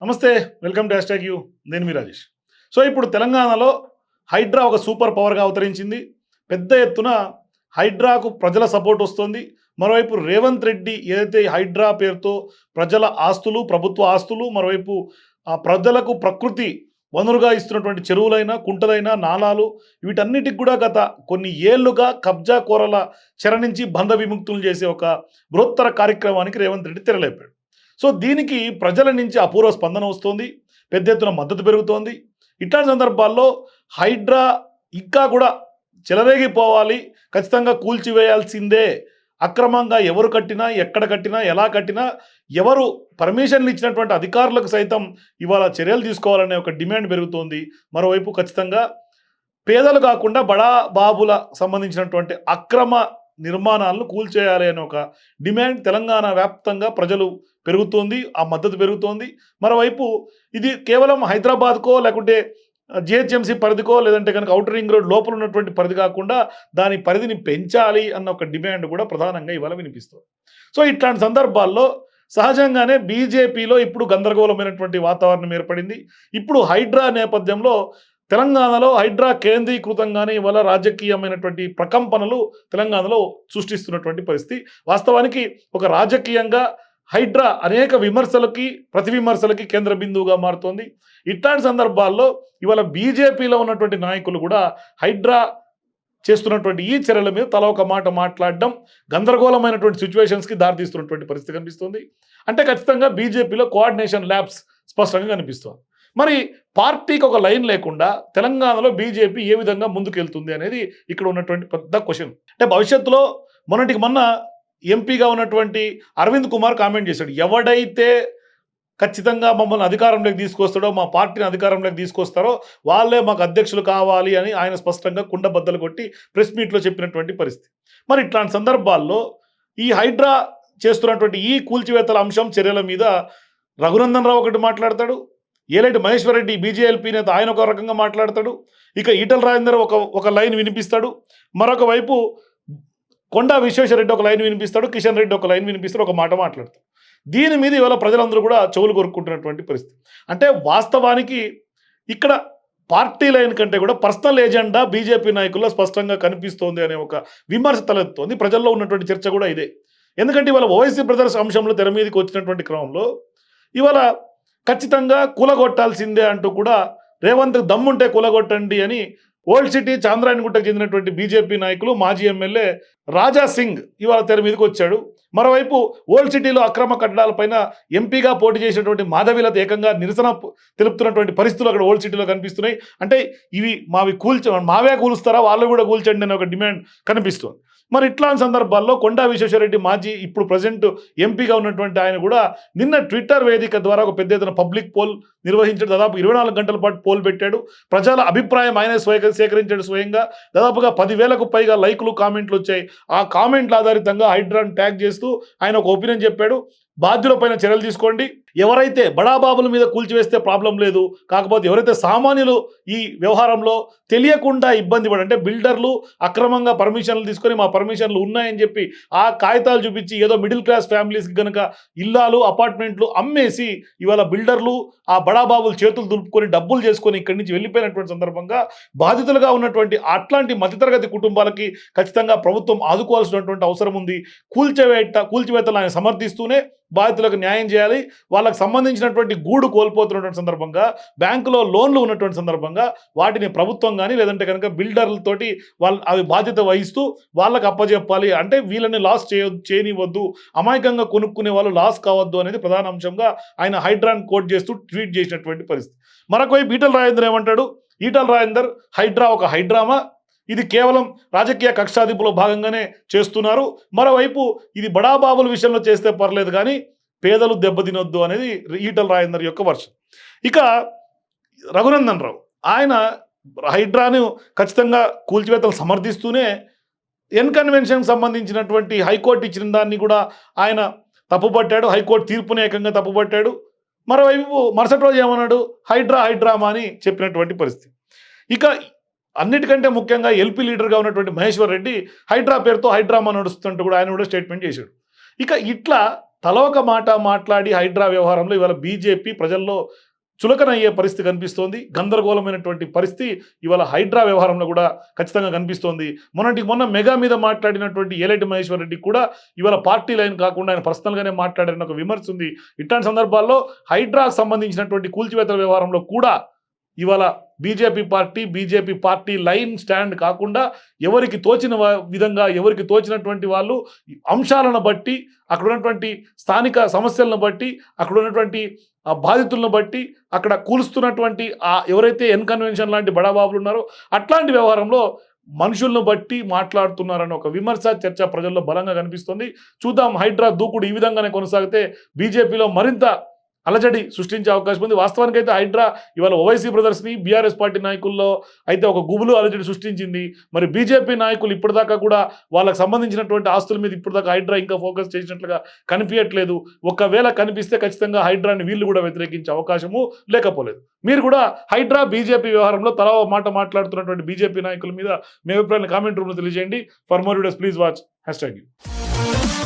నమస్తే. Welcome to hashtag you. నేను మీ Rajesh. So, ఇప్పుడు తెలంగాణలో హైడ్రా ఒక సూపర్ పవర్‌గా అవతరించింది. పెద్ద ఎత్తున హైడ్రాకు ప్రజల సపోర్ట్ వస్తుంది. మరోవైపు రేవంత్ రెడ్డి ఏదైతే ఈ హైడ్రా పేరుతో ప్రజల ఆస్తులు, ప్రభుత్వ ఆస్తులు, మరోవైపు ప్రజలకు ప్రకృతి వనరుగా ఇస్తున్నటువంటి చెరువులైనా, కుంటలైనా, నాలాలు వీటన్నిటికి కూడా గత కొన్ని ఏళ్లుగా కబ్జా కోరల చెర నుంచి బంధ విముక్తులు చేసే ఒక బృహత్తర కార్యక్రమానికి రేవంత్ రెడ్డి తెరలేపాడు. సో దీనికి ప్రజల నుంచి అపూర్వ స్పందన వస్తుంది. పెద్ద ఎత్తున మద్దతు పెరుగుతోంది. ఇట్లాంటి సందర్భాల్లో హైడ్రా ఇంకా కూడా చెలరేగిపోవాలి, ఖచ్చితంగా కూల్చివేయాల్సిందే, అక్రమంగా ఎవరు కట్టినా, ఎక్కడ కట్టినా, ఎలా కట్టినా, ఎవరు పర్మిషన్లు ఇచ్చినటువంటి అధికారులకు సైతం ఇవాళ చర్యలు తీసుకోవాలనే ఒక డిమాండ్ పెరుగుతోంది. మరోవైపు ఖచ్చితంగా పేదలు కాకుండా బడా బాబుల సంబంధించినటువంటి అక్రమ నిర్మాణాలను కూల్చేయాలి అనే ఒక డిమాండ్ తెలంగాణ వ్యాప్తంగా ప్రజలు పెరుగుతోంది, ఆ మద్దతు పెరుగుతోంది. మరోవైపు ఇది కేవలం హైదరాబాద్కో లేకుంటే జిహెచ్ఎంసీ పరిధికో లేదంటే కనుక ఔటర్ రింగ్ రోడ్ లోపల ఉన్నటువంటి పరిధి కాకుండా దాని పరిధిని పెంచాలి అన్న ఒక డిమాండ్ కూడా ప్రధానంగా ఇవాళ వినిపిస్తుంది. సో ఇట్లాంటి సందర్భాల్లో సహజంగానే బీజేపీలో ఇప్పుడు గందరగోళమైనటువంటి వాతావరణం ఏర్పడింది. ఇప్పుడు హైడ్రా నేపథ్యంలో తెలంగాణలో హైడ్రా కేంద్రీకృతంగానే ఇవాళ రాజకీయమైనటువంటి ప్రకంపనలు తెలంగాణలో సృష్టిస్తున్నటువంటి పరిస్థితి. వాస్తవానికి ఒక రాజకీయంగా హైడ్రా అనేక విమర్శలకి, ప్రతి విమర్శలకి కేంద్ర బిందువుగా మారుతోంది. ఇట్లాంటి సందర్భాల్లో ఇవాళ బీజేపీలో ఉన్నటువంటి నాయకులు కూడా హైడ్రా చేస్తున్నటువంటి ఈ చర్యల మీద తల ఒక మాట మాట్లాడడం గందరగోళమైనటువంటి సిచ్యువేషన్స్కి దారితీస్తున్నటువంటి పరిస్థితి కనిపిస్తుంది. అంటే ఖచ్చితంగా బీజేపీలో కోఆర్డినేషన్ ల్యాబ్స్ స్పష్టంగా కనిపిస్తుంది. మరి పార్టీకి ఒక లైన్ లేకుండా తెలంగాణలో బీజేపీ ఏ విధంగా ముందుకెళ్తుంది అనేది ఇక్కడ ఉన్నటువంటి పెద్ద క్వశ్చన్. అంటే భవిష్యత్తులో మొన్నటికి మొన్న ఎంపీగా ఉన్నటువంటి అరవింద్ కుమార్ కామెంట్ చేశాడు, ఎవడైతే ఖచ్చితంగా మమ్మల్ని అధికారంలోకి తీసుకొస్తాడో, మా పార్టీని అధికారంలోకి తీసుకొస్తారో వాళ్ళే మాకు అధ్యక్షులు కావాలి అని ఆయన స్పష్టంగా కుండబద్దలు కొట్టి ప్రెస్ మీట్లో చెప్పినటువంటి పరిస్థితి. మరి ఇట్లాంటి సందర్భాల్లో ఈ హైడ్రా చేస్తున్నటువంటి ఈ కూల్చివేతల అంశం చర్యల మీద రఘునందన్ రావు ఒకటి మాట్లాడతాడు, ఏలేటి మహేశ్వర్ రెడ్డి బీజేఎల్పీ నేత ఆయన ఒక రకంగా మాట్లాడతాడు, ఇక ఈటల రాజేందర్ ఒక లైన్ వినిపిస్తాడు, మరొక వైపు కొండా విశ్వేశ్వరరెడ్డి ఒక లైన్ వినిపిస్తాడు, కిషన్ రెడ్డి ఒక లైన్ వినిపిస్తాడు, ఒక మాట మాట్లాడతాడు. దీని మీద ఇవాళ ప్రజలందరూ కూడా చెవులు కొరుక్కుంటున్నటువంటి పరిస్థితి. అంటే వాస్తవానికి ఇక్కడ పార్టీ లైన్ కంటే కూడా పర్సనల్ ఎజెండా బీజేపీ నాయకుల్లో స్పష్టంగా కనిపిస్తోంది అనే ఒక విమర్శ తలెత్తుతోంది. ప్రజల్లో ఉన్నటువంటి చర్చ కూడా ఇదే. ఎందుకంటే ఇవాళ ఓవైసీ బ్రదర్స్ అంశంలో తెర మీదకి వచ్చినటువంటి క్రమంలో ఇవాళ ఖచ్చితంగా కూలగొట్టాల్సిందే అంటూ కూడా రేవంత్ దమ్ముంటే కూలగొట్టండి అని ఓల్డ్ సిటీ చాంద్రాయణగుట్టకు చెందినటువంటి బీజేపీ నాయకులు మాజీ ఎమ్మెల్యే రాజా సింగ్ ఇవాళ తెర మీదకి వచ్చాడు. మరోవైపు ఓల్డ్ సిటీలో అక్రమ కట్టడాలపైన ఎంపీగా పోటీ చేసినటువంటి మాధవీలత ఏకంగా నిరసన తెలుపుతున్నటువంటి పరిస్థితులు అక్కడ ఓల్డ్ సిటీలో కనిపిస్తున్నాయి. అంటే ఇవి మావే కూలుస్తారా, వాళ్ళు కూడా కూల్చండి అనే ఒక డిమాండ్ కనిపిస్తుంది. మరి ఇట్లాంటి సందర్భాల్లో కొండా విశ్వేశ్వరరెడ్డి మాజీ ఇప్పుడు ప్రజెంట్ ఎంపీగా ఉన్నటువంటి ఆయన కూడా నిన్న ట్విట్టర్ వేదిక ద్వారా ఒక పెద్ద ఎత్తున పబ్లిక్ పోల్ నిర్వహించాడు. దాదాపు 24 గంటల పాటు పోల్ పెట్టాడు. ప్రజల అభిప్రాయం ఆయన సేకరించాడు స్వయంగా. దాదాపుగా 10,000కు పైగా లైకులు, కామెంట్లు వచ్చాయి. ఆ కామెంట్ల ఆధారితంగా హైడ్రాన్ ట్యాగ్ చేస్తూ ఆయన ఒక ఒపీనియన్ చెప్పాడు, బాధ్యులపైన చర్యలు తీసుకోండి, ఎవరైతే బడాబాబుల మీద కూల్చివేస్తే ప్రాబ్లం లేదు, కాకపోతే ఎవరైతే సామాన్యులు ఈ వ్యవహారంలో తెలియకుండా ఇబ్బంది అంటే బిల్డర్లు అక్రమంగా పర్మిషన్లు తీసుకొని మా పర్మిషన్లు ఉన్నాయని చెప్పి ఆ కాగితాలు చూపించి ఏదో మిడిల్ క్లాస్ ఫ్యామిలీస్కి కనుక ఇల్లాలు, అపార్ట్మెంట్లు అమ్మేసి ఇవాళ బిల్డర్లు ఆ బడాబాబులు చేతులు దులుపుకొని డబ్బులు చేసుకొని ఇక్కడి నుంచి వెళ్ళిపోయినటువంటి సందర్భంగా బాధితులుగా ఉన్నటువంటి అట్లాంటి మధ్యతరగతి కుటుంబాలకి ఖచ్చితంగా ప్రభుత్వం ఆదుకోవాల్సినటువంటి అవసరం ఉంది. కూల్చివేతలు ఆయన సమర్థిస్తూనే బాధితులకు న్యాయం చేయాలి. వాళ్ళకు సంబంధించినటువంటి గూడు కోల్పోతున్నటువంటి సందర్భంగా, బ్యాంకులో లోన్లు ఉన్నటువంటి సందర్భంగా వాటిని ప్రభుత్వం కానీ లేదంటే కనుక బిల్డర్లతోటి అవి బాధ్యత వహిస్తూ వాళ్ళకు అప్పచెప్పాలి. అంటే వీళ్ళని లాస్ చేయనివ్వద్దు, అమాయకంగా కొనుక్కునే వాళ్ళు లాస్ కావద్దు అనేది ప్రధాన అంశంగా ఆయన హైడ్రాన్ కోట్ చేస్తూ ట్వీట్ చేసినటువంటి పరిస్థితి. మరొకవైపు ఈటల రాజేందర్ ఏమంటాడు, ఈటల రాజేందర్ హైడ్రా ఒక హైడ్రామా, ఇది కేవలం రాజకీయ కక్షాదింపులో భాగంగానే చేస్తున్నారు, మరోవైపు ఇది బడాబాబుల విషయంలో చేస్తే పర్లేదు కానీ పేదలు దెబ్బతినొద్దు అనేది ఈటల రాజేందర్ యొక్క వర్షం. ఇక రఘునందన్ రావు ఆయన హైడ్రాను ఖచ్చితంగా కూల్చివేతలు సమర్థిస్తూనే ఎన్కన్వెన్షన్కి సంబంధించినటువంటి హైకోర్టు ఇచ్చిన దాన్ని కూడా ఆయన తప్పుపట్టాడు, హైకోర్టు తీర్పుని ఏకంగా తప్పుపట్టాడు. మరోవైపు మరుసటి రోజు ఏమన్నాడు, హైడ్రామా అని చెప్పినటువంటి పరిస్థితి. ఇక అన్నిటికంటే ముఖ్యంగా ఎల్పీ లీడర్గా ఉన్నటువంటి మహేశ్వర్ రెడ్డి హైడ్రా పేరుతో హైడ్రామా నడుస్తుంటూ కూడా ఆయన కూడా స్టేట్మెంట్ చేశాడు. ఇక ఇట్లా తలొక మాట మాట్లాడి హైడ్రా వ్యవహారంలో ఇవాళ బీజేపీ ప్రజల్లో చులకనయ్యే పరిస్థితి కనిపిస్తోంది. గందరగోళమైనటువంటి పరిస్థితి ఇవాళ హైడ్రా వ్యవహారంలో కూడా ఖచ్చితంగా కనిపిస్తోంది. మొన్న మెగా మీద మాట్లాడినటువంటి ఏలేటి మహేశ్వర్ రెడ్డి కూడా ఇవాళ పార్టీ లైన్ కాకుండా ఆయన పర్సనల్గానే మాట్లాడిన ఒక విమర్శ ఉంది. ఇట్లాంటి సందర్భాల్లో హైడ్రాకు సంబంధించినటువంటి కూల్చివేతల వ్యవహారంలో కూడా ఇవాళ బీజేపీ పార్టీ లైన్ స్టాండ్ కాకుండా ఎవరికి తోచిన విధంగా ఎవరికి తోచినటువంటి వాళ్ళు అంశాలను బట్టి అక్కడ ఉన్నటువంటి స్థానిక సమస్యలను బట్టి అక్కడ ఉన్నటువంటి బాధితులను బట్టి అక్కడ కూలుస్తున్నటువంటి ఎవరైతే ఎన్కన్వెన్షన్ లాంటి బడాబాబులు ఉన్నారో అట్లాంటి వ్యవహారంలో మనుషులను బట్టి మాట్లాడుతున్నారన్న ఒక విమర్శ చర్చ ప్రజల్లో బలంగా కనిపిస్తుంది. చూద్దాం హైడ్రా దూకుడు ఈ విధంగానే కొనసాగితే బీజేపీలో మరింత అలజడి సృష్టించే అవకాశం ఉంది. వాస్తవానికి అయితే హైడ్రా ఇవాళ ఓవైసీ బ్రదర్స్ని బీఆర్ఎస్ పార్టీ నాయకుల్లో అయితే ఒక గుబులు అలజడి సృష్టించింది. మరి బీజేపీ నాయకులు ఇప్పటిదాకా కూడా వాళ్ళకి సంబంధించినటువంటి ఆస్తుల మీద ఇప్పటిదాకా హైడ్రా ఇంకా ఫోకస్ చేసినట్లుగా కనిపించట్లేదు. ఒకవేళ కనిపిస్తే ఖచ్చితంగా హైడ్రాని వీళ్ళు కూడా వ్యతిరేకించే అవకాశము లేకపోలేదు. మీరు కూడా హైడ్రా బీజేపీ వ్యవహారంలో తలా మాట మాట్లాడుతున్నటువంటి బీజేపీ నాయకుల మీద మీ అభిప్రాయాన్ని కామెంట్ రూమ్లో తెలియజేయండి. For more videos please watch #.